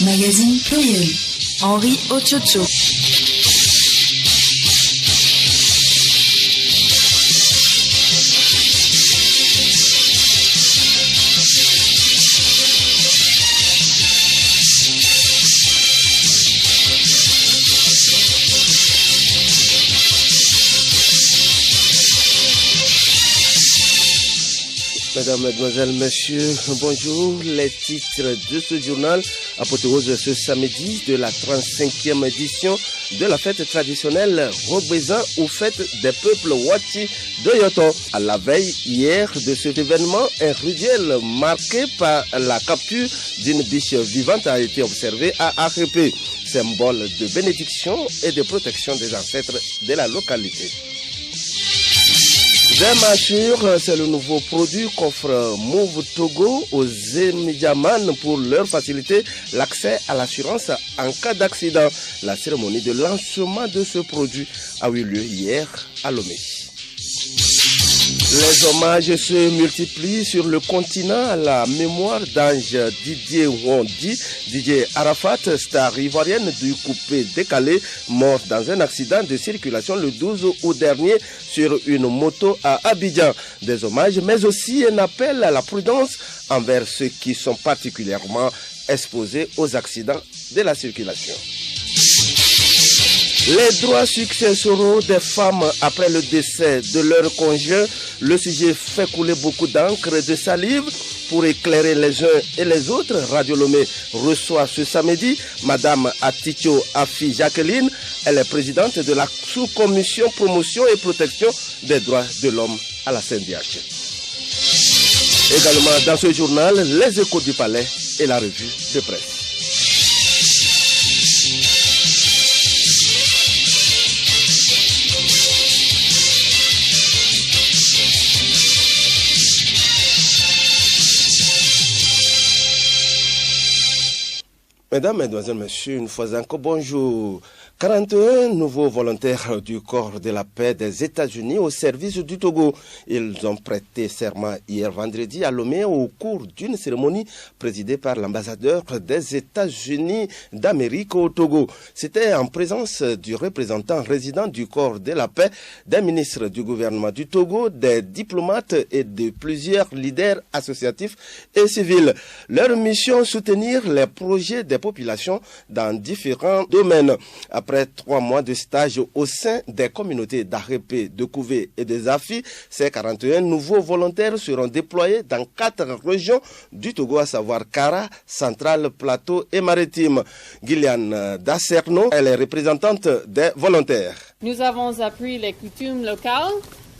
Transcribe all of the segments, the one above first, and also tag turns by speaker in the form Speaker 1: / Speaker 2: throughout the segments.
Speaker 1: Magazine pluriel. Henri Ochocho.
Speaker 2: Mesdames, Mesdemoiselles, Messieurs, bonjour. Les titres de ce journal apothéose ce samedi de la 35e édition de la fête traditionnelle Robézin aux fêtes des peuples Wati de Yoto. À la veille hier de cet événement, un rituel marqué par la capture d'une biche vivante a été observé à Arepe, symbole de bénédiction et de protection des ancêtres de la localité. Zemassure, c'est le nouveau produit qu'offre Move Togo aux Médiaman pour leur faciliter l'accès à l'assurance en cas d'accident. La cérémonie de lancement de ce produit a eu lieu hier à Lomé. Les hommages se multiplient sur le continent à la mémoire d'Ange Didier Wondi, Didier Arafat, star ivoirienne du coupé décalé, mort dans un accident de circulation le 12 août dernier sur une moto à Abidjan. Des hommages, mais aussi un appel à la prudence envers ceux qui sont particulièrement exposés aux accidents de la circulation. Les droits successoraux des femmes après le décès de leur conjoint, le sujet fait couler beaucoup d'encre et de salive. Pour éclairer les uns et les autres, Radio Lomé reçoit ce samedi Madame Aticho Afi Jacqueline. Elle est présidente de la sous-commission promotion et protection des droits de l'homme à la CNDH. Également dans ce journal, les échos du palais et la revue de presse. Mesdames, Mesdemoiselles, Messieurs, une fois encore, bonjour. 41 nouveaux volontaires du corps de la paix des États-Unis au service du Togo. Ils ont prêté serment hier vendredi à Lomé au cours d'une cérémonie présidée par l'ambassadeur des États-Unis d'Amérique au Togo. C'était en présence du représentant résident du corps de la paix, des ministres du gouvernement du Togo, des diplomates et de plusieurs leaders associatifs et civils. Leur mission, soutenir les projets des populations dans différents domaines. Après 3 mois de stage au sein des communautés d'Arepe, de Kouvé et des Afi, ces 41 nouveaux volontaires seront déployés dans 4 régions du Togo, à savoir Kara, Centrale, Plateau et Maritime. Gillian Dasserno, elle est représentante des volontaires.
Speaker 3: Nous avons appris les coutumes locales,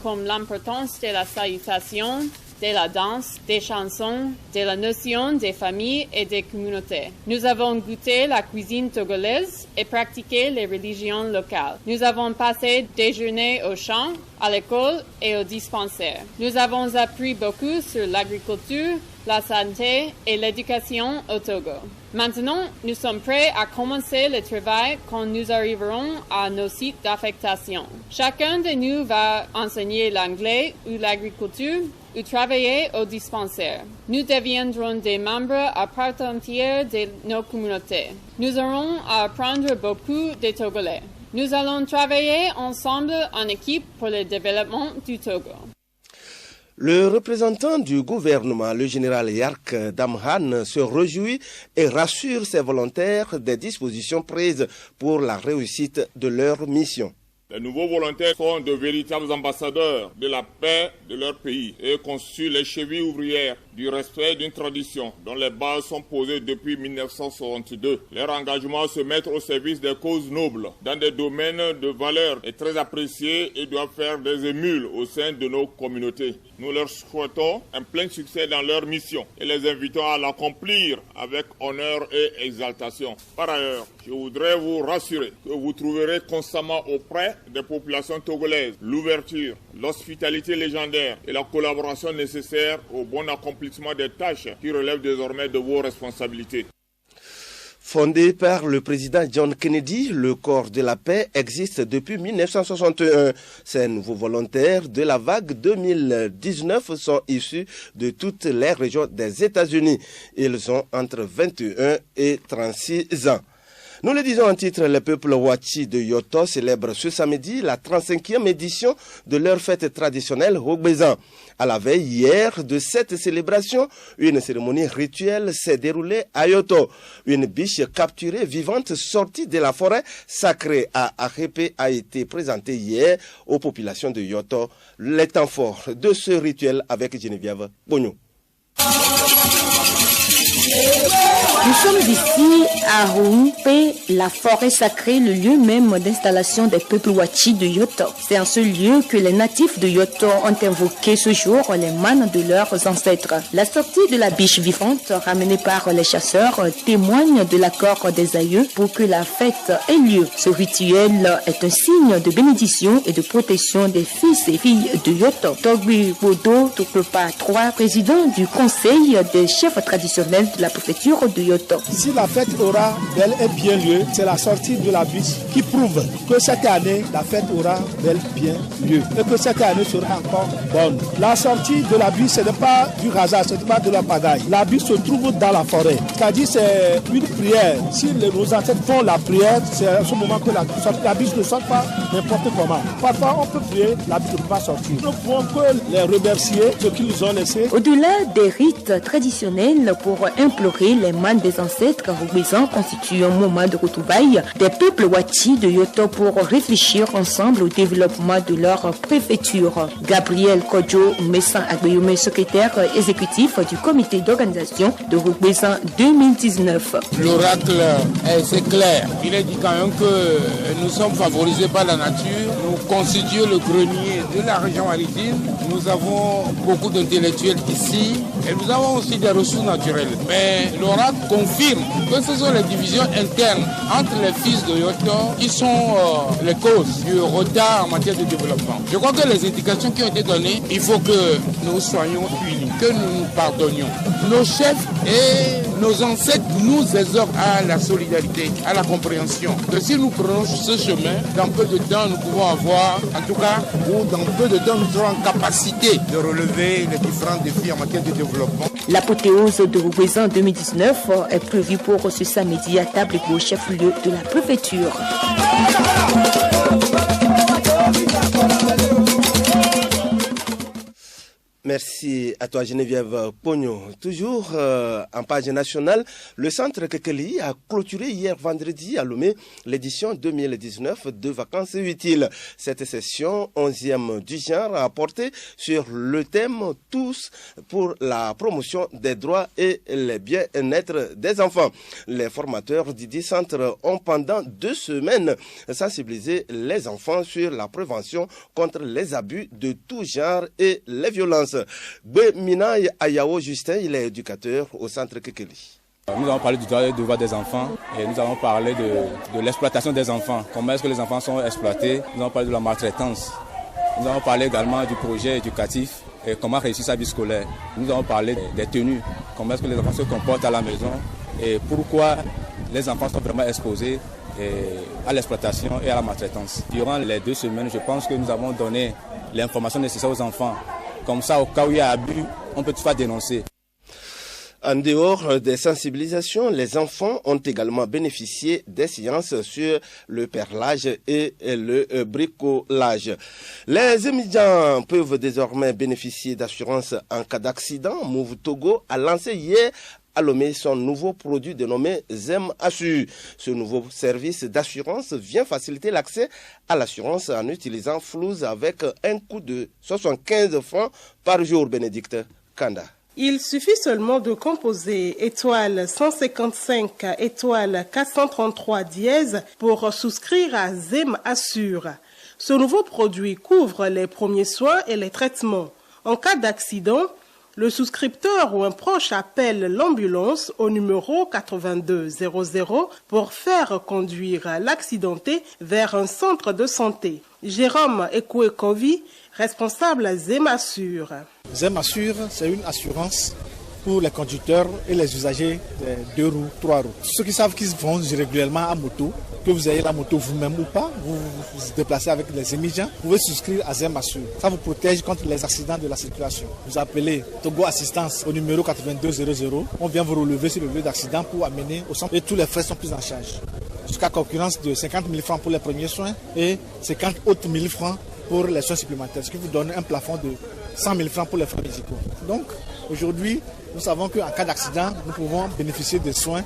Speaker 3: comme l'importance de la salutation, de la danse, des chansons, de la notion des familles et des communautés. Nous avons goûté la cuisine togolaise et pratiqué les religions locales. Nous avons passé des journées au champ, à l'école et au dispensaire. Nous avons appris beaucoup sur l'agriculture, la santé et l'éducation au Togo. Maintenant, nous sommes prêts à commencer le travail quand nous arriverons à nos sites d'affectation. Chacun de nous va enseigner l'anglais ou l'agriculture ou travailler au dispensaire. Nous deviendrons des membres à part entière de nos communautés. Nous aurons à apprendre beaucoup des Togolais. Nous allons travailler ensemble en équipe pour le développement du Togo.
Speaker 2: Le représentant du gouvernement, le général Yark Damhan, se réjouit et rassure ses volontaires des dispositions prises pour la réussite de leur mission.
Speaker 4: Les nouveaux volontaires sont de véritables ambassadeurs de la paix de leur pays et constituent les chevilles ouvrières du respect d'une tradition dont les bases sont posées depuis 1962. Leur engagement à se mettre au service des causes nobles dans des domaines de valeur est très apprécié et doit faire des émules au sein de nos communautés. Nous leur souhaitons un plein succès dans leur mission et les invitons à l'accomplir avec honneur et exaltation. Par ailleurs, je voudrais vous rassurer que vous trouverez constamment auprès des populations togolaises l'ouverture, l'hospitalité légendaire et la collaboration nécessaire au bon accomplissement des tâches qui relèvent désormais de vos responsabilités.
Speaker 2: Fondé par le président John Kennedy, le corps de la paix existe depuis 1961. Ces nouveaux volontaires de la vague 2019 sont issus de toutes les régions des États-Unis. Ils ont entre 21 et 36 ans. Nous le disons en titre, le peuple Wachi de Yoto célèbre ce samedi la 35e édition de leur fête traditionnelle Rogbezan. À la veille hier de cette célébration, une cérémonie rituelle s'est déroulée à Yoto. Une biche capturée vivante sortie de la forêt sacrée à Arepe a été présentée hier aux populations de Yoto. Les temps forts de ce rituel avec Geneviève Bogno.
Speaker 1: Nous sommes ici à Ruumpe, la forêt sacrée, le lieu même d'installation des peuples Wachi de Yoto. C'est en ce lieu que les natifs de Yoto ont invoqué ce jour les mânes de leurs ancêtres. La sortie de la biche vivante ramenée par les chasseurs témoigne de l'accord des aïeux pour que la fête ait lieu. Ce rituel est un signe de bénédiction et de protection des fils et filles de Yoto. Togbi Bodo Tokopa III, président du conseil des chefs traditionnels de la préfecture de Yoto.
Speaker 5: Si la fête aura bel et bien lieu, c'est la sortie de la biche qui prouve que cette année, la fête aura bel et bien lieu et que cette année sera encore bonne. La sortie de la biche, ce n'est pas du hasard, ce n'est pas de la pagaille. La biche se trouve dans la forêt. C'est-à-dire c'est une prière. Si nos ancêtres font la prière, c'est à ce moment que la biche ne sort pas n'importe comment. Parfois, on peut prier, la biche ne peut pas sortir. Nous pouvons que les remercier, ce qu'ils nous ont laissé.
Speaker 1: Au-delà des rites traditionnels pour implorer les mânes des ancêtres, Rogbezan constitue un moment de retrouvailles des peuples Wachi de Yoto pour réfléchir ensemble au développement de leur préfecture. Gabriel Kodjo Messan Agbeyome, secrétaire exécutif du comité d'organisation de Rogbezan 2019.
Speaker 6: L'oracle est assez clair. Il est dit quand même que nous sommes favorisés par la nature. Nous constituons le grenier de la région maritime. Nous avons beaucoup d'intellectuels ici et nous avons aussi des ressources naturelles. Mais l'oracle confirme que ce sont les divisions internes entre les fils de Yoto qui sont les causes du retard en matière de développement. Je crois que les indications qui ont été données, il faut que nous soyons unis, que nous nous pardonnions. Nos chefs et nos ancêtres nous exhortent à la solidarité, à la compréhension. Que si nous prenons ce chemin, dans peu de temps, nous pouvons avoir, en tout cas, ou dans peu de temps, nous serons en capacité de relever les différents défis en matière de développement.
Speaker 1: L'apothéose de Rogbezan 2019 est prévue pour ce samedi à table au chef-lieu de la préfecture.
Speaker 2: Merci à toi Geneviève Pogno. Toujours en page nationale, le centre Kekeli a clôturé hier vendredi à Lomé l'édition 2019 de vacances utiles. Cette session 11e du genre a porté sur le thème Tous pour la promotion des droits et le bien-être des enfants. Les formateurs du dit centre ont pendant 2 semaines sensibilisé les enfants sur la prévention contre les abus de tout genre et les violences. Minaï Ayao Justin, il est éducateur au centre Kekeli.
Speaker 7: Nous avons parlé du droit et du devoir des enfants et nous avons parlé de l'exploitation des enfants. Comment est-ce que les enfants sont exploités? Nous avons parlé de la maltraitance. Nous avons parlé également du projet éducatif et comment réussir sa vie scolaire. Nous avons parlé des tenues, comment est-ce que les enfants se comportent à la maison et pourquoi les enfants sont vraiment exposés à l'exploitation et à la maltraitance. Durant les 2 semaines, je pense que nous avons donné l'information nécessaire aux enfants. Comme ça, au cas où il y a abus, on peut tout faire dénoncer.
Speaker 2: En dehors des sensibilisations, les enfants ont également bénéficié des séances sur le perlage et le bricolage. Les étudiants peuvent désormais bénéficier d'assurance en cas d'accident. Move Togo a lancé hier à Lomé son nouveau produit dénommé Zem Assure. Ce nouveau service d'assurance vient faciliter l'accès à l'assurance en utilisant Flouze avec un coût de 75 francs par jour. Bénédicte Kanda.
Speaker 8: Il suffit seulement de composer étoile 155 étoile 433 dièse pour souscrire à Zem Assure. Ce nouveau produit couvre les premiers soins et les traitements. En cas d'accident, le souscripteur ou un proche appelle l'ambulance au numéro 8200 pour faire conduire l'accidenté vers un centre de santé. Jérôme Ekouekovi, responsable à Zem Assure.
Speaker 5: Zem Assure, c'est une assurance pour les conducteurs et les usagers de 2 roues, 3 roues. Ceux qui savent qu'ils vont régulièrement à moto, que vous ayez la moto vous-même ou pas, vous vous déplacez avec les émigrants, vous pouvez souscrire à ZEM Assure. Ça vous protège contre les accidents de la circulation. Vous appelez Togo Assistance au numéro 8200. On vient vous relever sur le lieu d'accident pour amener au centre et tous les frais sont pris en charge. Jusqu'à concurrence de 50 000 francs pour les premiers soins et 50 autres 000 francs pour les soins supplémentaires, ce qui vous donne un plafond de 100 000 francs pour les frais médicaux. Donc, aujourd'hui, nous savons qu'en cas d'accident, nous pouvons bénéficier des soins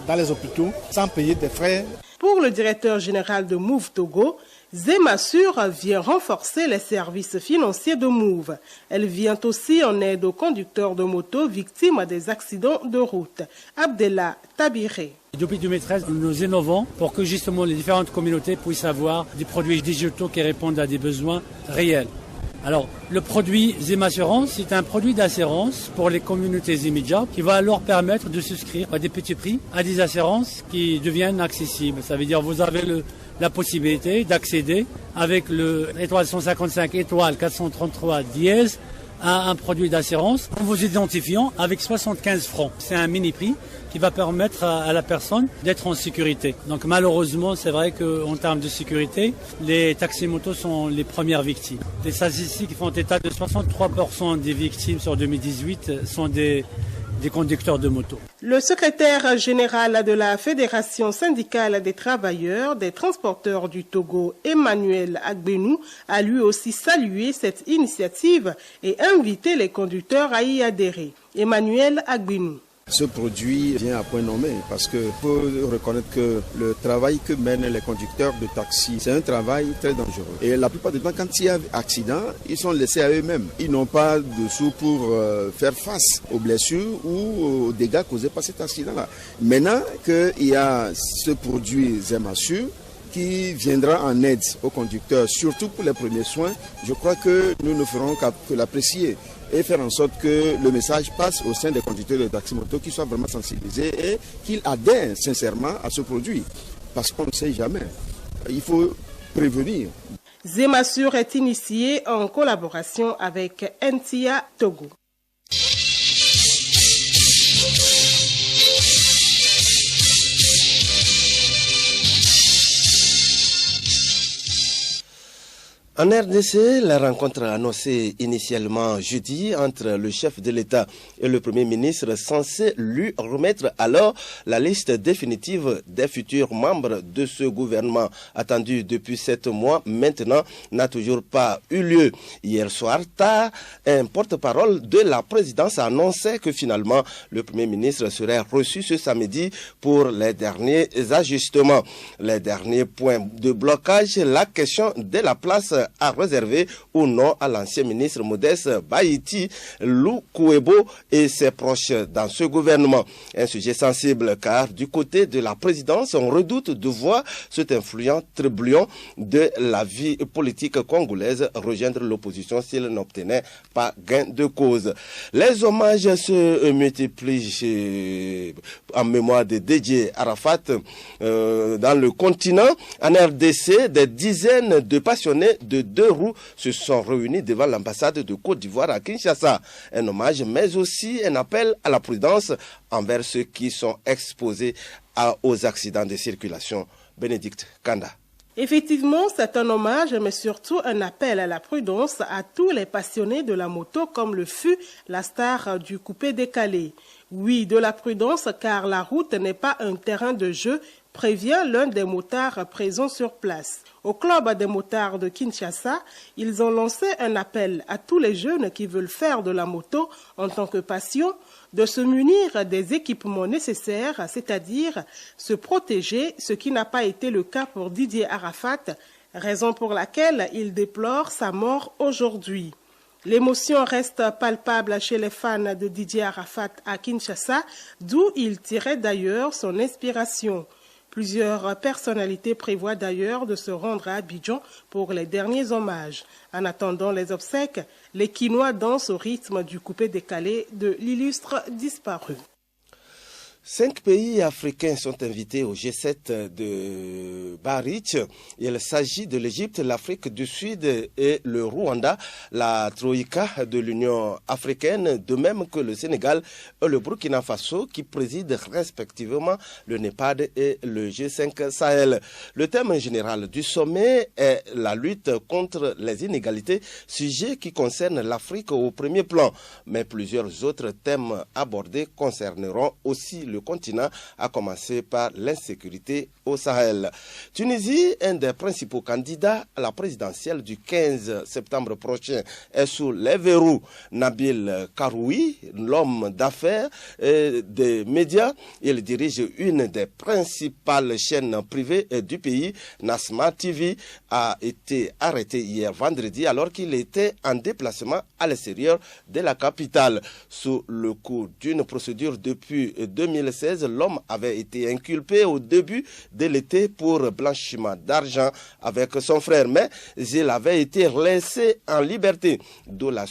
Speaker 5: dans les hôpitaux sans payer des frais.
Speaker 8: Pour le directeur général de Move Togo, ZEM Assure vient renforcer les services financiers de Move. Elle vient aussi en aide aux conducteurs de moto victimes des accidents de route. Abdellah Tabiré.
Speaker 9: Depuis 2013, nous innovons pour que justement les différentes communautés puissent avoir des produits digitaux qui répondent à des besoins réels. Alors, le produit ZEM Assurance, c'est un produit d'assurance pour les communautés immédiates qui va leur permettre de souscrire à des petits prix à des assurances qui deviennent accessibles. Ça veut dire que vous avez la possibilité d'accéder avec le étoile 155 étoile 433 dièse à un produit d'assurance en vous identifiant avec 75 francs. C'est un mini prix qui va permettre à la personne d'être en sécurité. Donc malheureusement, c'est vrai qu'en termes de sécurité, les taxis-motos sont les premières victimes. Les statistiques font état de 63% des victimes sur 2018 sont des conducteurs de moto.
Speaker 8: Le secrétaire général de la Fédération syndicale des travailleurs des transporteurs du Togo, Emmanuel Agbenou, a lui aussi salué cette initiative et invité les conducteurs à y adhérer. Emmanuel Agbenou.
Speaker 10: Ce produit vient à point nommé parce qu'il faut reconnaître que le travail que mènent les conducteurs de taxi, c'est un travail très dangereux. Et la plupart du temps, quand il y a accident, ils sont laissés à eux-mêmes. Ils n'ont pas de sous pour faire face aux blessures ou aux dégâts causés par cet accident-là. Maintenant qu'il y a ce produit ZEM Assure qui viendra en aide aux conducteurs, surtout pour les premiers soins, je crois que nous ne ferons que l'apprécier et faire en sorte que le message passe au sein des conducteurs de taxi-moto, qu'ils soient vraiment sensibilisés et qu'ils adhèrent sincèrement à ce produit. Parce qu'on ne sait jamais. Il faut prévenir.
Speaker 8: ZEM Assure est initié en collaboration avec NTIA Togo.
Speaker 2: En RDC, la rencontre annoncée initialement jeudi entre le chef de l'État et le Premier ministre censé lui remettre alors la liste définitive des futurs membres de ce gouvernement attendu depuis 7 mois maintenant n'a toujours pas eu lieu. Hier soir, tard, un porte-parole de la présidence annonçait que finalement le Premier ministre serait reçu ce samedi pour les derniers ajustements. Les derniers points de blocage, la question de la place à réserver ou non à l'ancien ministre Modeste Baïti, Lou Kouebo et ses proches dans ce gouvernement. Un sujet sensible car du côté de la présidence, on redoute de voir cet influent trublion de la vie politique congolaise rejoindre l'opposition s'il n'obtenait pas gain de cause. Les hommages se multiplient en mémoire de Didier Arafat dans le continent. En RDC, des dizaines de passionnés de 2 roues se sont réunis devant l'ambassade de Côte d'Ivoire à Kinshasa. Un hommage, mais aussi un appel à la prudence envers ceux qui sont exposés aux accidents de circulation. Bénédicte Kanda.
Speaker 8: Effectivement, c'est un hommage, mais surtout un appel à la prudence à tous les passionnés de la moto, comme le fut la star du coupé décalé. Oui, de la prudence, car la route n'est pas un terrain de jeu, prévient l'un des motards présents sur place. Au club des motards de Kinshasa, ils ont lancé un appel à tous les jeunes qui veulent faire de la moto en tant que passion, de se munir des équipements nécessaires, c'est-à-dire se protéger, ce qui n'a pas été le cas pour Didier Arafat, raison pour laquelle il déplore sa mort aujourd'hui. L'émotion reste palpable chez les fans de Didier Arafat à Kinshasa, d'où il tirait d'ailleurs son inspiration. Plusieurs personnalités prévoient d'ailleurs de se rendre à Abidjan pour les derniers hommages. En attendant les obsèques, les Quinois dansent au rythme du coupé décalé de l'illustre disparu.
Speaker 2: 5 pays africains sont invités au G7 de Biarritz. Il s'agit de l'Égypte, l'Afrique du Sud et le Rwanda, la Troïka de l'Union africaine, de même que le Sénégal et le Burkina Faso qui président respectivement le NEPAD et le G5 Sahel. Le thème général du sommet est la lutte contre les inégalités, sujet qui concerne l'Afrique au premier plan. Mais plusieurs autres thèmes abordés concerneront aussi le continent, à commencer par l'insécurité au Sahel. Tunisie, un des principaux candidats à la présidentielle du 15 septembre prochain, est sous les verrous. Nabil Karoui, l'homme d'affaires et des médias, il dirige une des principales chaînes privées du pays. Nasma TV a été arrêté hier vendredi alors qu'il était en déplacement à l'extérieur de la capitale. Sous le coup d'une procédure depuis 2016, l'homme avait été inculpé au début de l'été pour blanchiment d'argent avec son frère, mais il avait été laissé en liberté, d'où la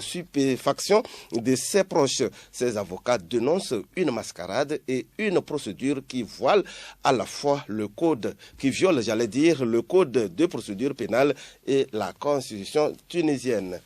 Speaker 2: stupéfaction de ses proches. Ses avocats dénoncent une mascarade et une procédure qui viole à la fois le code de procédure pénale et la constitution tunisienne.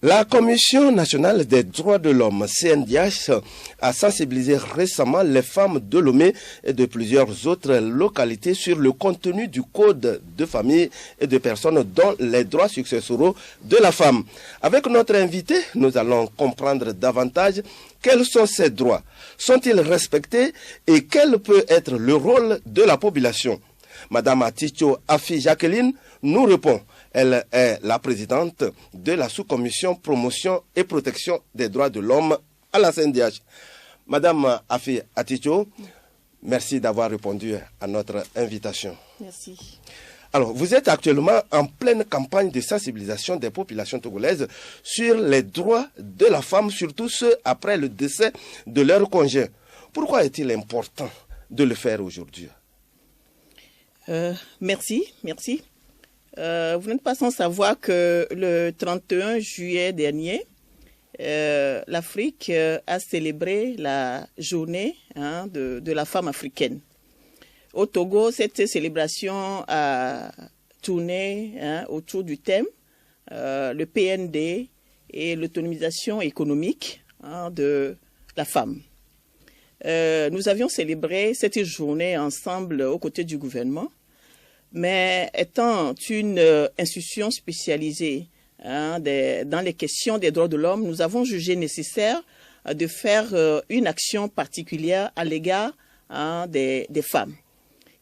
Speaker 2: La Commission nationale des droits de l'homme, CNDH, a sensibilisé récemment les femmes de Lomé et de plusieurs autres localités sur le contenu du code de famille et de personnes dont les droits successoraux de la femme. Avec notre invité, nous allons comprendre davantage quels sont ces droits, sont-ils respectés et quel peut être le rôle de la population. Madame Aticho Afi Jacqueline nous répond. Elle est la présidente de la sous-commission promotion et protection des droits de l'homme à la CNDH. Madame Afi Aticho, merci d'avoir répondu à notre invitation.
Speaker 11: Merci.
Speaker 2: Alors, vous êtes actuellement en pleine campagne de sensibilisation des populations togolaises sur les droits de la femme, surtout ceux après le décès de leur conjoint. Pourquoi est-il important de le faire aujourd'hui?
Speaker 11: Merci. Vous n'êtes pas sans savoir que le 31 juillet dernier, l'Afrique a célébré la journée de la femme africaine. Au Togo, cette célébration a tourné autour du thème le PND et l'autonomisation économique de la femme. Nous avions célébré cette journée ensemble aux côtés du gouvernement. Mais étant une institution spécialisée dans les questions des droits de l'homme, nous avons jugé nécessaire de faire une action particulière à l'égard des femmes.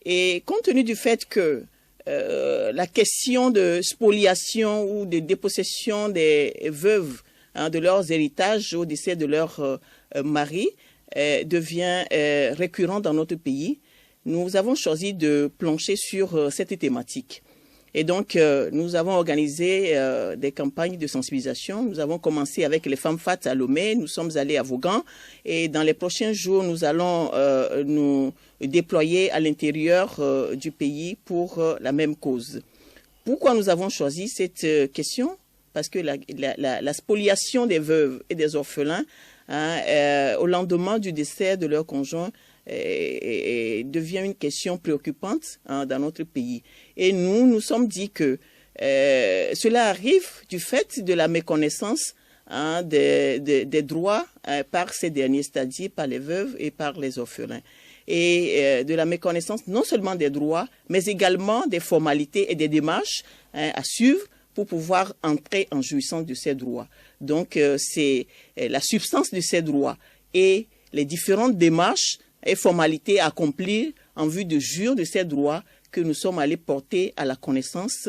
Speaker 11: Et compte tenu du fait que la question de spoliation ou de dépossession des veuves de leurs héritages au décès de leur mari devient récurrent dans notre pays, nous avons choisi de plancher sur cette thématique. Et donc, nous avons organisé des campagnes de sensibilisation. Nous avons commencé avec les femmes FAT à Lomé, nous sommes allés à Vaughan et dans les prochains jours, nous allons nous déployer à l'intérieur du pays pour la même cause. Pourquoi nous avons choisi cette question? Parce que la spoliation des veuves et des orphelins au lendemain du décès de leur conjoint devient une question préoccupante dans notre pays. Et nous sommes dit que cela arrive du fait de la méconnaissance des droits par ces derniers, c'est-à-dire par les veuves et par les orphelins. Et de la méconnaissance non seulement des droits, mais également des formalités et des démarches à suivre pour pouvoir entrer en jouissance de ces droits. Donc, c'est la substance de ces droits et les différentes démarches et formalités à accomplir en vue de jouir de ces droits que nous sommes allés porter à la connaissance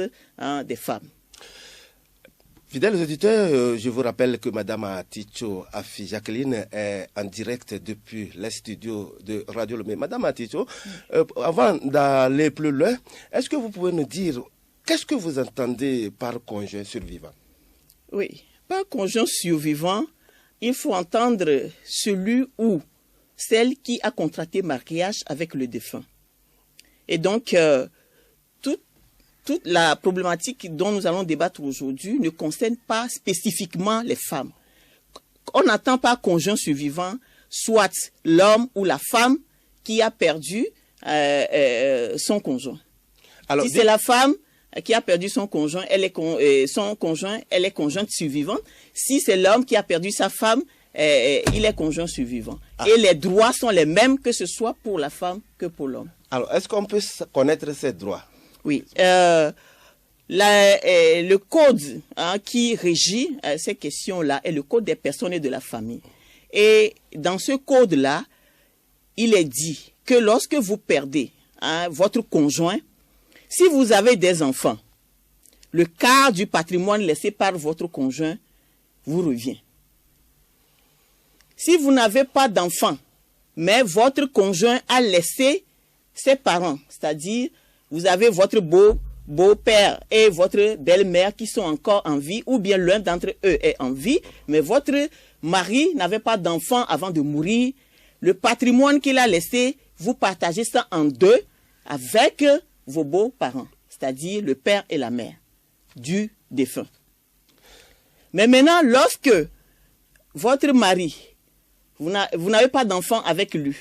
Speaker 11: des femmes.
Speaker 2: Fidèles auditeurs, je vous rappelle que Madame Aticho Afi Jacqueline est en direct depuis les studios de Radio Lomé. Madame Aticho, avant d'aller plus loin, est-ce que vous pouvez nous dire qu'est-ce que vous entendez par conjoint survivant?
Speaker 11: Oui, par conjoint survivant, il faut entendre celui ou celle qui a contracté mariage avec le défunt. Et donc, toute la problématique dont nous allons débattre aujourd'hui ne concerne pas spécifiquement les femmes. On n'attend pas conjoint survivant, soit l'homme ou la femme qui a perdu son conjoint. Alors, si c'est la femme qui a perdu son conjoint, elle est conjointe survivante. Si c'est l'homme qui a perdu sa femme, il est conjoint survivant. Et les droits sont les mêmes que ce soit pour la femme que pour l'homme.
Speaker 2: Alors, est-ce qu'on peut connaître ces droits?
Speaker 11: Oui. Le code qui régit ces questions-là est le code des personnes et de la famille. Et dans ce code-là, il est dit que lorsque vous perdez votre conjoint, si vous avez des enfants, le quart du patrimoine laissé par votre conjoint vous revient. Si vous n'avez pas d'enfants, mais votre conjoint a laissé ses parents, c'est-à-dire vous avez votre beau-père et votre belle-mère qui sont encore en vie, ou bien l'un d'entre eux est en vie, mais votre mari n'avait pas d'enfants avant de mourir, le patrimoine qu'il a laissé, vous partagez ça en deux avec vos beaux-parents, c'est-à-dire le père et la mère du défunt. Mais maintenant, lorsque votre mari, vous n'avez pas d'enfant avec lui,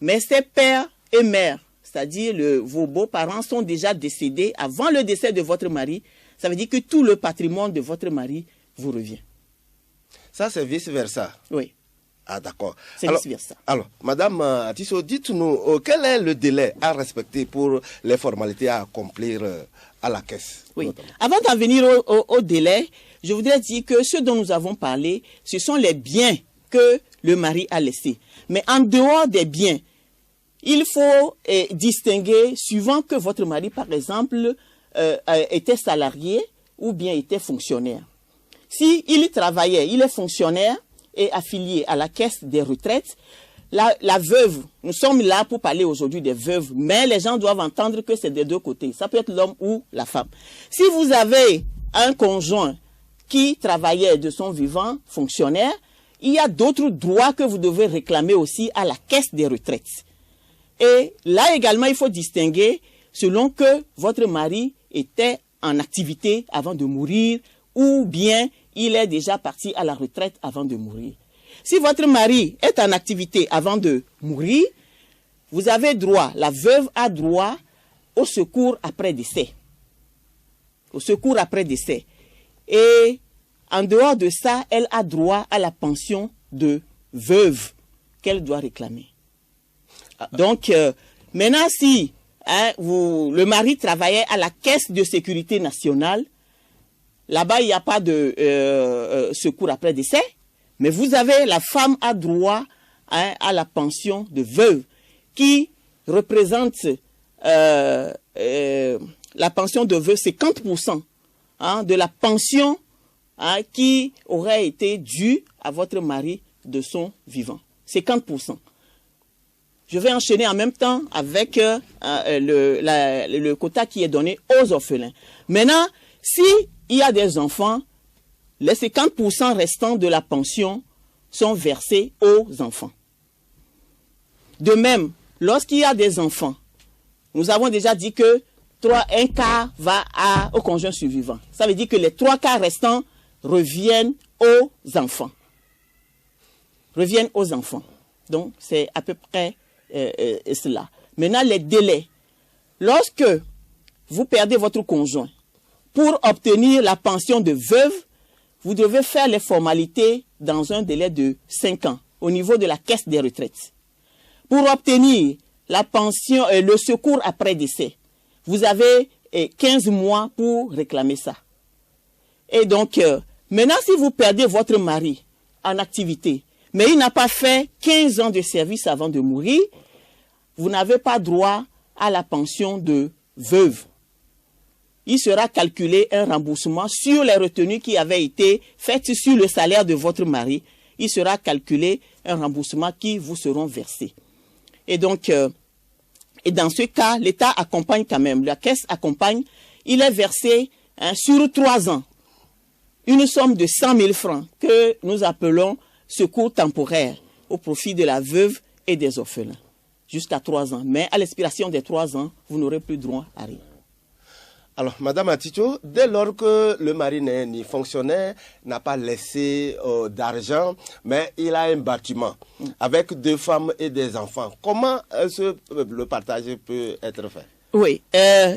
Speaker 11: mais ses pères et mères, c'est-à-dire vos beaux-parents sont déjà décédés avant le décès de votre mari, ça veut dire que tout le patrimoine de votre mari vous revient.
Speaker 2: Ça, c'est vice-versa.
Speaker 11: Oui.
Speaker 2: Ah, d'accord.
Speaker 11: C'est vice-versa.
Speaker 2: Alors, Madame Tissot, dites-nous, quel est le délai à respecter pour les formalités à accomplir à la caisse?
Speaker 11: Oui. Avant d'en venir au délai, je voudrais dire que ce dont nous avons parlé, ce sont les biens que le mari a laissés. Mais en dehors des biens, il faut distinguer, suivant que votre mari, par exemple, était salarié ou bien était fonctionnaire. Si il travaillait, il est fonctionnaire et affilié à la caisse des retraites, la veuve, nous sommes là pour parler aujourd'hui des veuves, mais les gens doivent entendre que c'est des deux côtés. Ça peut être l'homme ou la femme. Si vous avez un conjoint qui travaillait de son vivant, fonctionnaire, il y a d'autres droits que vous devez réclamer aussi à la caisse des retraites. Et là également, il faut distinguer selon que votre mari était en activité avant de mourir ou bien il est déjà parti à la retraite avant de mourir. Si votre mari est en activité avant de mourir, vous avez droit, la veuve a droit au secours après décès. Au secours après décès. Et en dehors de ça, elle a droit à la pension de veuve qu'elle doit réclamer. Donc, maintenant, si le mari travaillait à la caisse de sécurité nationale, là-bas, il n'y a pas de secours après décès, mais la femme a droit à la pension de veuve qui représente la pension de veuve, c'est 50% de la pension qui aurait été due à votre mari de son vivant. C'est 50%. Je vais enchaîner en même temps avec le quota qui est donné aux orphelins. Maintenant, si il y a des enfants, les 50% restants de la pension sont versés aux enfants. De même, lorsqu'il y a des enfants, nous avons déjà dit que un quart va au conjoint survivant. Ça veut dire que les 3 quarts restants reviennent aux enfants. Donc, c'est à peu près cela. Maintenant, les délais. Lorsque vous perdez votre conjoint, pour obtenir la pension de veuve, vous devez faire les formalités dans un délai de 5 ans au niveau de la caisse des retraites. Pour obtenir la pension, le secours après décès, vous avez 15 mois pour réclamer ça. Et donc, maintenant, si vous perdez votre mari en activité, mais il n'a pas fait 15 ans de service avant de mourir, vous n'avez pas droit à la pension de veuve. Il sera calculé un remboursement sur les retenues qui avaient été faites sur le salaire de votre mari. Il sera calculé un remboursement qui vous seront versés. Et donc, et dans ce cas, l'État accompagne quand même, la caisse accompagne, il est versé sur 3 ans une somme de 100 000 francs que nous appelons secours temporaire au profit de la veuve et des orphelins. Jusqu'à 3 ans. Mais à l'expiration des 3 ans, vous n'aurez plus droit à rien.
Speaker 2: Alors, Madame Aticho, dès lors que le mari n'est ni fonctionnaire, n'a pas laissé d'argent, mais il a un bâtiment avec 2 femmes et des enfants, comment le partage peut être fait?
Speaker 11: Oui,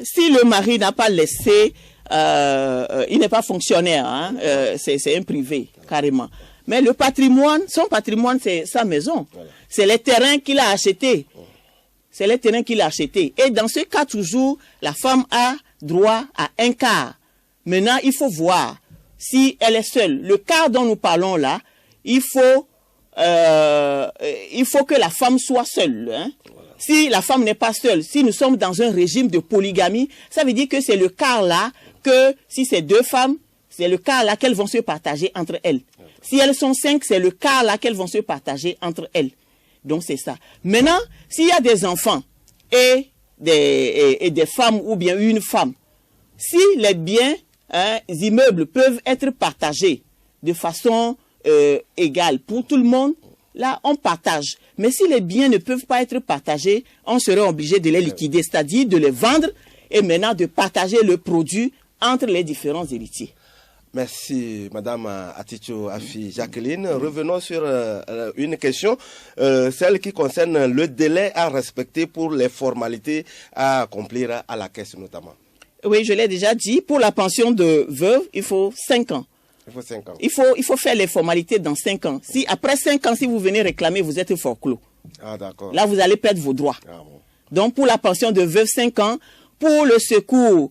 Speaker 11: si le mari n'a pas laissé, il n'est pas fonctionnaire, hein, c'est un privé, carrément. Mais le patrimoine, son patrimoine, c'est sa maison. Voilà. C'est les terrains qu'il a achetés. C'est les terrains qu'il a achetés. Et dans ce cas, toujours, la femme a droit à un quart. Maintenant, il faut voir si elle est seule. Le quart dont nous parlons là, il faut que la femme soit seule. Hein. Voilà. Si la femme n'est pas seule, si nous sommes dans un régime de polygamie, ça veut dire que c'est le quart là, que si c'est 2 femmes, c'est le quart là qu'elles vont se partager entre elles. Si elles sont 5, c'est le quart là qu'elles vont se partager entre elles. Donc c'est ça. Maintenant, s'il y a des enfants et des femmes ou bien une femme, si les biens, immeubles peuvent être partagés de façon égale pour tout le monde, là on partage. Mais si les biens ne peuvent pas être partagés, on serait obligé de les liquider, c'est-à-dire de les vendre et maintenant de partager le produit entre les différents héritiers.
Speaker 2: Merci, Madame Aticho Afi Jacqueline. Revenons sur une question, celle qui concerne le délai à respecter pour les formalités à accomplir à la caisse notamment.
Speaker 11: Oui, je l'ai déjà dit, pour la pension de veuve, il faut 5 ans.
Speaker 2: Il faut 5 ans.
Speaker 11: Il faut faire les formalités dans 5 ans. Si après 5 ans, si vous venez réclamer, vous êtes forclos.
Speaker 2: Ah, d'accord.
Speaker 11: Là, vous allez perdre vos droits.
Speaker 2: Ah, bon.
Speaker 11: Donc, pour la pension de veuve, 5 ans. Pour le secours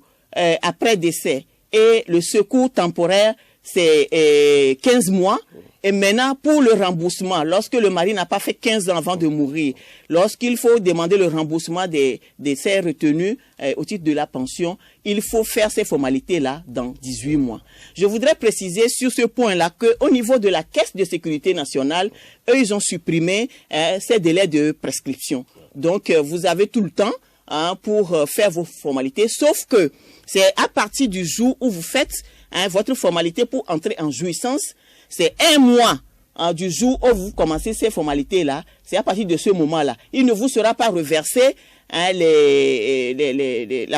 Speaker 11: après décès et le secours temporaire, c'est 15 mois. Et maintenant, pour le remboursement, lorsque le mari n'a pas fait 15 ans avant de mourir, lorsqu'il faut demander le remboursement des ses retenus au titre de la pension, il faut faire ces formalités-là dans 18 mois. Je voudrais préciser sur ce point-là qu'au niveau de la Caisse de sécurité nationale, eux, ils ont supprimé ces délais de prescription. Donc, vous avez tout le temps pour faire vos formalités, sauf que c'est à partir du jour où vous faites votre formalité pour entrer en jouissance, c'est 1 mois du jour où vous commencez ces formalités-là, c'est à partir de ce moment-là. Il ne vous sera pas reversé la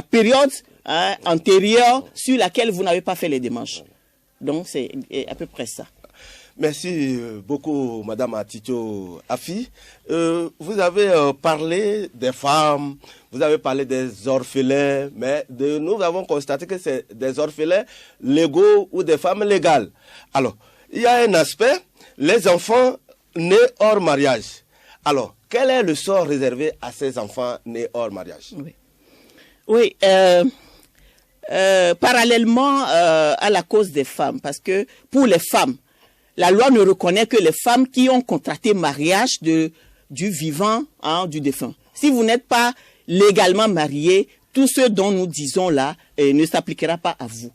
Speaker 11: période antérieure sur laquelle vous n'avez pas fait les démarches. Donc, c'est à peu près ça.
Speaker 2: Merci beaucoup, Madame Aticho Afi. Vous avez parlé des femmes, vous avez parlé des orphelins, mais nous avons constaté que c'est des orphelins légaux ou des femmes légales. Alors, il y a un aspect, les enfants nés hors mariage. Alors, quel est le sort réservé à ces enfants nés hors mariage?
Speaker 11: Oui, parallèlement à la cause des femmes, parce que pour les femmes, la loi ne reconnaît que les femmes qui ont contracté mariage du vivant, du défunt. Si vous n'êtes pas légalement marié, tout ce dont nous disons là ne s'appliquera pas à vous.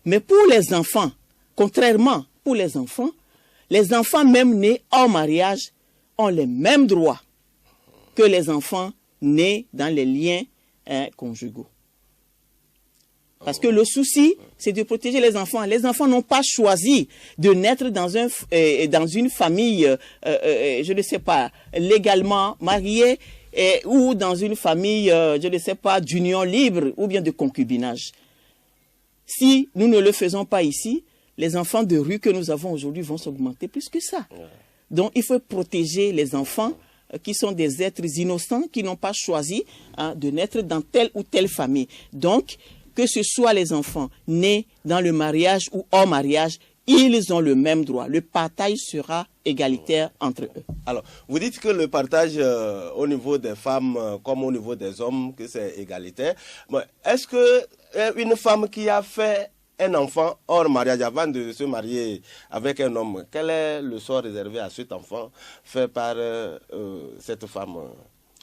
Speaker 11: Mais pour les enfants, contrairement pour les enfants même nés hors mariage ont les mêmes droits que les enfants nés dans les liens conjugaux. Parce que le souci, c'est de protéger les enfants. Les enfants n'ont pas choisi de naître dans une famille, je ne sais pas, légalement mariée, ou dans une famille, je ne sais pas, d'union libre ou bien de concubinage. Si nous ne le faisons pas ici, les enfants de rue que nous avons aujourd'hui vont s'augmenter plus que ça. Donc, il faut protéger les enfants qui sont des êtres innocents, qui n'ont pas choisi de naître dans telle ou telle famille. Donc, que ce soit les enfants nés dans le mariage ou hors mariage, ils ont le même droit. Le partage sera égalitaire entre eux.
Speaker 2: Alors, vous dites que le partage au niveau des femmes comme au niveau des hommes, que c'est égalitaire. Est-ce qu'une femme qui a fait un enfant hors mariage avant de se marier avec un homme, quel est le sort réservé à cet enfant fait par cette femme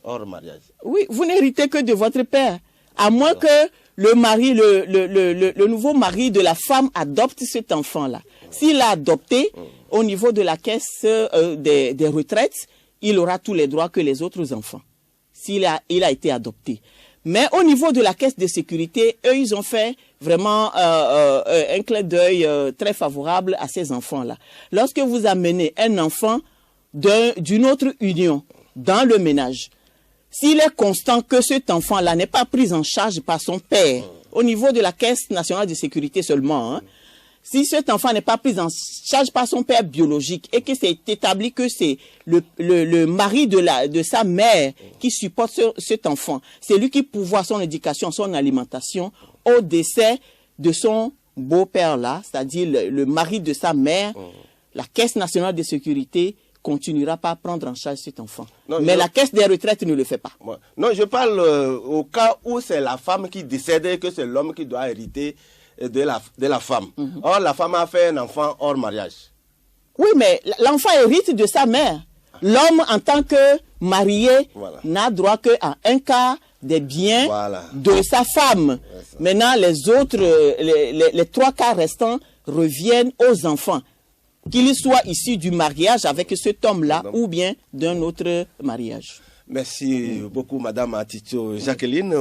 Speaker 2: hors mariage?
Speaker 11: Oui, vous n'héritez que de votre père, à moins que le nouveau mari de la femme adopte cet enfant-là. S'il l'a adopté, au niveau de la caisse des retraites, il aura tous les droits que les autres enfants, il a été adopté. Mais au niveau de la caisse de sécurité, eux, ils ont fait vraiment un clin d'œil très favorable à ces enfants-là. Lorsque vous amenez un enfant d'une autre union dans le ménage, s'il est constant que cet enfant-là n'est pas pris en charge par son père au niveau de la Caisse nationale de sécurité seulement, hein, si cet enfant n'est pas pris en charge par son père biologique et que c'est établi que c'est le mari de sa mère qui supporte cet enfant, c'est lui qui pourvoit son éducation, son alimentation au décès de son beau-père là, c'est-à-dire le mari de sa mère, la Caisse nationale de sécurité continuera pas à prendre en charge cet enfant. Non, mais la caisse des retraites ne le fait pas.
Speaker 2: Non, je parle au cas où c'est la femme qui décède et que c'est l'homme qui doit hériter de la femme. Or, la femme a fait un enfant hors mariage.
Speaker 11: Oui, mais l'enfant hérite de sa mère. L'homme, en tant que marié, n'a droit qu'à un quart des biens de sa femme. Maintenant, les autres, les 3 quarts restants reviennent aux enfants, qu'ils soient issus du mariage avec cet homme-là ou bien d'un autre mariage.
Speaker 2: Merci beaucoup, Madame Atito. Jacqueline,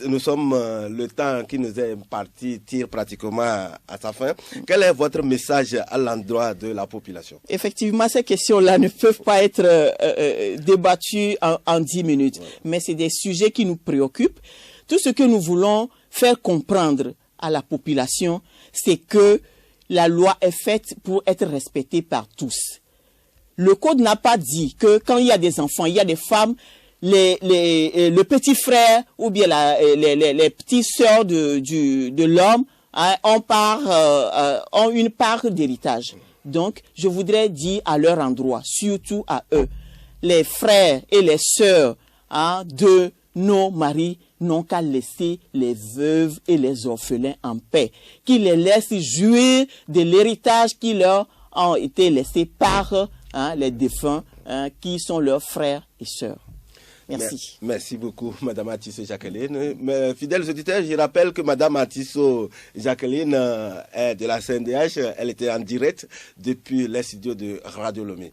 Speaker 2: nous sommes, le temps qui nous est imparti tire pratiquement à sa fin. Quel est votre message à l'endroit de la population?
Speaker 11: Effectivement, ces questions-là ne peuvent pas être débattues en 10 minutes, mais c'est des sujets qui nous préoccupent. Tout ce que nous voulons faire comprendre à la population, c'est que la loi est faite pour être respectée par tous. Le code n'a pas dit que quand il y a des enfants, il y a des femmes, le petit frère ou bien les petites sœurs de l'homme ont une part d'héritage. Donc, je voudrais dire à leur endroit, surtout à eux, les frères et les sœurs de nos maris n'ont qu'à laisser les veuves et les orphelins en paix, qu'ils les laissent jouir de l'héritage qui leur a été laissé par les défunts qui sont leurs frères et sœurs. Merci.
Speaker 2: Merci beaucoup, Madame Atisso Jacqueline. Mes fidèles auditeurs, je rappelle que Madame Atisso Jacqueline est de la CNDH. Elle était en direct depuis les studios de Radio Lomé.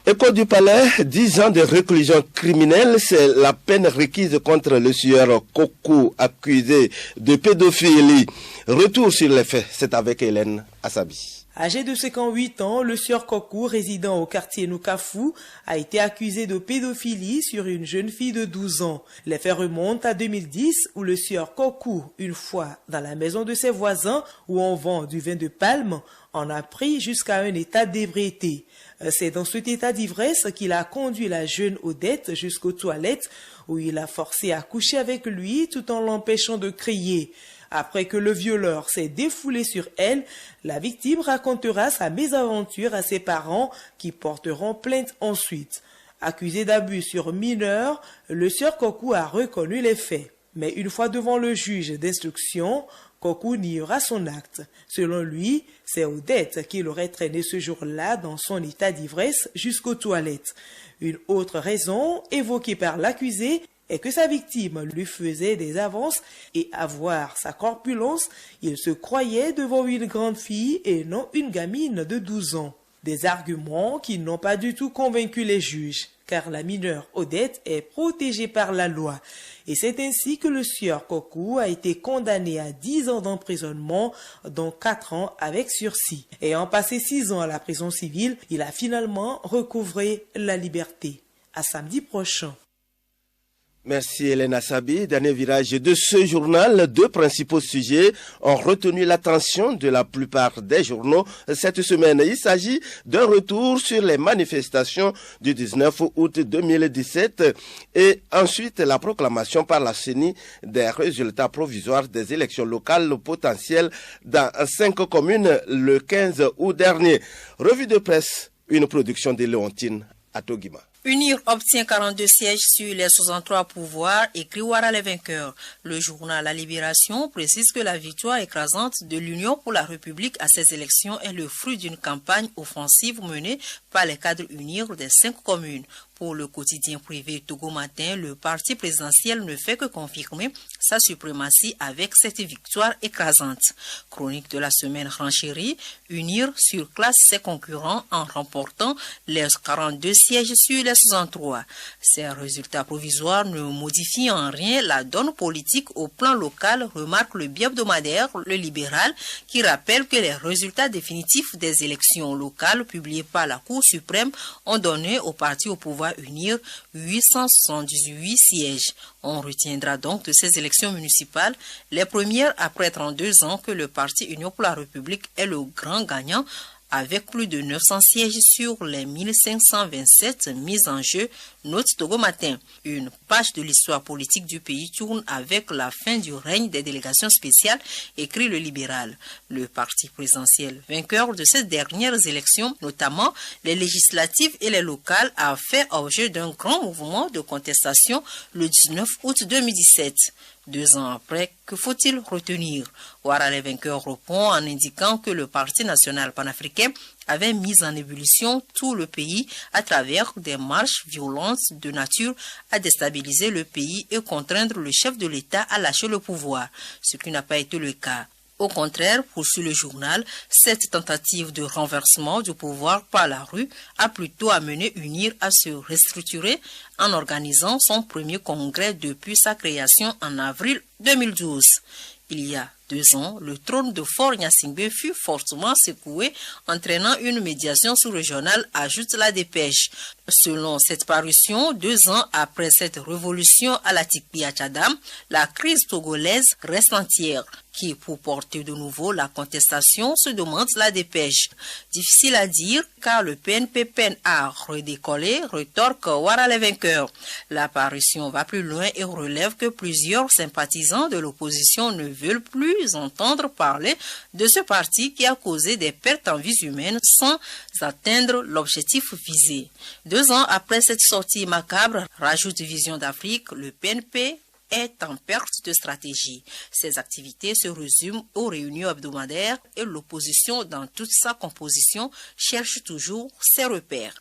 Speaker 2: Écho du Palais, 10 ans de réclusion criminelle, c'est la peine requise contre le sieur Kokou, accusé de pédophilie. Retour sur les faits, c'est avec Hélène Assabi.
Speaker 12: Âgé de 58 ans, le sieur Kokou, résidant au quartier Noukafou, a été accusé de pédophilie sur une jeune fille de 12 ans. Les faits remontent à 2010 où le sieur Kokou, une fois dans la maison de ses voisins où on vend du vin de palme, en a pris jusqu'à un état d'ébriété. C'est dans cet état d'ivresse qu'il a conduit la jeune Odette jusqu'aux toilettes où il a forcé à coucher avec lui tout en l'empêchant de crier. Après que le violeur s'est défoulé sur elle, la victime racontera sa mésaventure à ses parents qui porteront plainte ensuite. Accusé d'abus sur mineur, le sieur Kokou a reconnu les faits. Mais une fois devant le juge d'instruction, Kokou niera son acte. Selon lui, c'est Odette qui l'aurait traîné ce jour-là dans son état d'ivresse jusqu'aux toilettes. Une autre raison évoquée par l'accusé est que sa victime lui faisait des avances et à voir sa corpulence, il se croyait devant une grande fille et non une gamine de 12 ans. Des arguments qui n'ont pas du tout convaincu les juges, car la mineure Odette est protégée par la loi. Et c'est ainsi que le sieur Kokou a été condamné à 10 ans d'emprisonnement, dont 4 ans avec sursis. Ayant passé 6 ans à la prison civile, il a finalement recouvré la liberté. À samedi prochain.
Speaker 2: Merci Hélène Assabi. Dernier virage de ce journal, 2 principaux sujets ont retenu l'attention de la plupart des journaux cette semaine. Il s'agit d'un retour sur les manifestations du 19 août 2017 et ensuite la proclamation par la CENI des résultats provisoires des élections locales potentielles dans 5 communes le 15 août dernier. Revue de presse, une production de Léontine Atogima.
Speaker 13: UNIR obtient 42 sièges sur les 63 pouvoirs et Kriwara les vainqueurs. Le journal La Libération précise que la victoire écrasante de l'Union pour la République à ces élections est le fruit d'une campagne offensive menée par les cadres UNIR des 5 communes. Pour le quotidien privé Togo Matin, le parti présidentiel ne fait que confirmer sa suprématie avec cette victoire écrasante. Chronique de la semaine renchérie, UNIR surclasse ses concurrents en remportant les 42 sièges sur les 63. Ces résultats provisoires ne modifient en rien la donne politique au plan local, remarque le bi-hebdomadaire Le Libéral, qui rappelle que les résultats définitifs des élections locales publiées par la Cour suprême ont donné au parti au pouvoir UNIR 878 sièges. On retiendra donc de ces élections municipales, les premières après 32 ans, que le parti Union pour la République est le grand gagnant avec plus de 900 sièges sur les 1527 mises en jeu, note Togo Matin. Une page de l'histoire politique du pays tourne avec la fin du règne des délégations spéciales, écrit Le Libéral. Le parti présidentiel vainqueur de ces dernières élections, notamment les législatives et les locales, a fait objet d'un grand mouvement de contestation le 19 août 2017. 2 ans après, que faut-il retenir? Ouattara les vainqueurs répond en indiquant que le Parti national panafricain avait mis en ébullition tout le pays à travers des marches violentes de nature à déstabiliser le pays et contraindre le chef de l'État à lâcher le pouvoir, ce qui n'a pas été le cas. Au contraire, poursuit le journal, cette tentative de renversement du pouvoir par la rue a plutôt amené UNIR à se restructurer en organisant son premier congrès depuis sa création en avril 2012. Il y a 2 ans, le trône de Fort Gnassingbé fut fortement secoué, entraînant une médiation sous-régionale, ajoute la dépêche. Selon cette parution, 2 ans après cette révolution à la Tikpi à Tchadam, la crise togolaise reste entière. Qui, pour porter de nouveau la contestation, se demande la dépêche. Difficile à dire, car le PNP peine à redécoller, rétorque Ouattara les vainqueurs. La parution va plus loin et relève que plusieurs sympathisants de l'opposition ne veulent plus entendre parler de ce parti qui a causé des pertes en vies humaines sans atteindre l'objectif visé. 2 ans après cette sortie macabre, rajoute Vision d'Afrique, le PNP est en perte de stratégie. Ses activités se résument aux réunions hebdomadaires et l'opposition dans toute sa composition cherche toujours ses repères.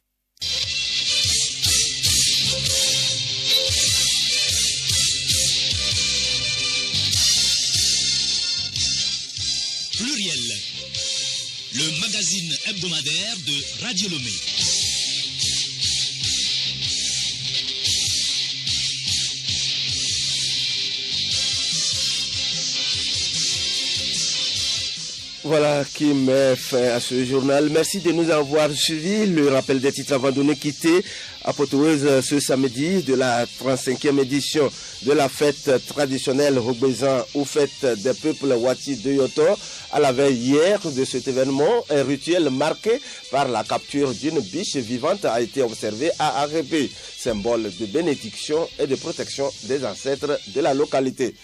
Speaker 14: Pluriel, le magazine hebdomadaire de Radio Lomé.
Speaker 2: Voilà qui met fin à ce journal. Merci de nous avoir suivis. Le rappel des titres avant de nous quitter. À Porto-Novo ce samedi de la 35e édition de la fête traditionnelle Rogbezan ou fête des peuples Wati de Yoto. À la veille hier de cet événement, un rituel marqué par la capture d'une biche vivante a été observé à Arépé, symbole de bénédiction et de protection des ancêtres de la localité.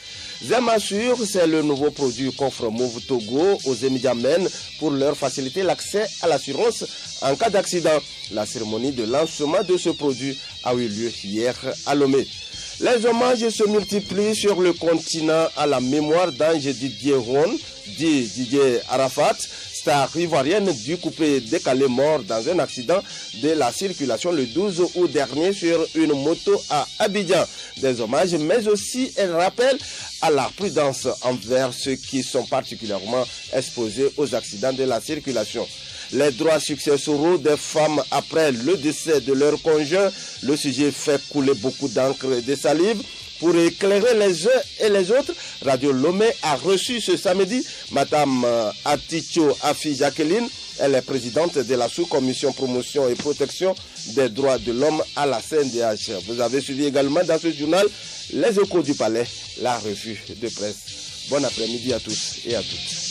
Speaker 2: Zem Assure, c'est le nouveau produit qu'offre Move Togo aux Émidiamènes pour leur faciliter l'accès à l'assurance en cas d'accident. La cérémonie de lancement de ce produit a eu lieu hier à Lomé. Les hommages se multiplient sur le continent à la mémoire d'Ange Didier Ron, dit Didier Arafat, star ivoirienne du coupé décalé mort dans un accident de la circulation le 12 août dernier sur une moto à Abidjan. Des hommages, mais aussi un rappel à la prudence envers ceux qui sont particulièrement exposés aux accidents de la circulation. Les droits successoraux des femmes après le décès de leur conjoint, le sujet fait couler beaucoup d'encre et de salive. Pour éclairer les uns et les autres, Radio Lomé a reçu ce samedi Madame Aticho Afi Jacqueline. Elle est présidente de la sous-commission promotion et protection des droits de l'homme à la CNDH. Vous avez suivi également dans ce journal les échos du palais, la revue de presse. Bon après-midi à tous et à toutes.